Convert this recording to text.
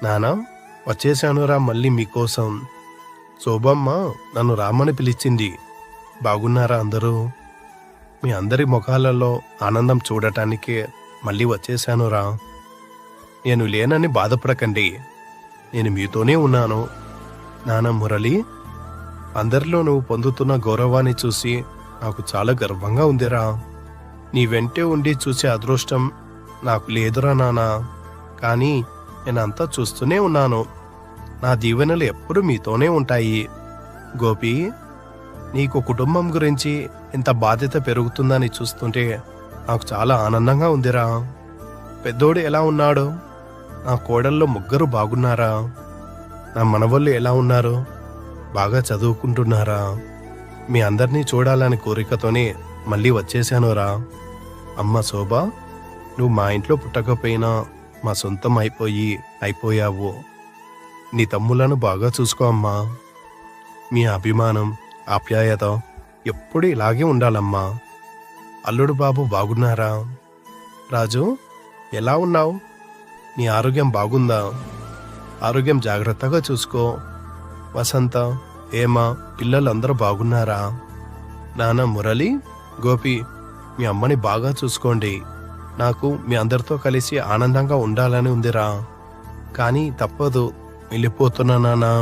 నానా, వచ్చేసానురా మళ్ళీ మీకోసం. శోభమ్మ నన్ను రామని పిలిచింది. బాగున్నారా అందరూ? మీ అందరి ముఖాలలో ఆనందం చూడటానికే మళ్ళీ వచ్చేసానురా. నేను లేనని బాధపడకండి, నేను మీతోనే ఉన్నాను. నాన్న మురళి, అందరిలో నువ్వు పొందుతున్న గౌరవాన్ని చూసి నాకు చాలా గర్వంగా ఉందిరా. నీ వెంటే ఉండి చూసే అదృష్టం నాకు లేదురా నానా. కానీ నేనంతా చూస్తూనే ఉన్నాను. నా దీవెనలు ఎప్పుడు మీతోనే ఉంటాయి. గోపి, నీకు కుటుంబం గురించి ఇంత బాధ్యత పెరుగుతుందని చూస్తుంటే నాకు చాలా ఆనందంగా ఉందిరా. పెద్దోడు ఎలా ఉన్నాడు? నా కోడల్లో ముగ్గురు బాగున్నారా? నా మనవళ్ళు ఎలా ఉన్నారు? బాగా చదువుకుంటున్నారా? మీ అందరినీ చూడాలని కోరికతోనే మళ్ళీ వచ్చేసానురా. అమ్మ శోభ, నువ్వు మా ఇంట్లో పుట్టకపోయినా మా సొంతం అయిపోయావు. నీ తమ్ములను బాగా చూసుకో అమ్మా. మీ అభిమానం, ఆప్యాయత ఎప్పుడు ఇలాగే ఉండాలమ్మా. అల్లుడు బాబు బాగున్నారా? రాజు, ఎలా ఉన్నావు? నీ ఆరోగ్యం బాగుందా? ఆరోగ్యం జాగ్రత్తగా చూసుకో. వసంత, హేమ పిల్లలందరూ బాగున్నారా? నాన్న మురళి, గోపి, మీ అమ్మని బాగా చూసుకోండి. నాకు మీ అందరితో కలిసి ఆనందంగా ఉండాలని ఉందిరా. కానీ తప్పదు, వెళ్ళిపోతున్నా నాన్నా.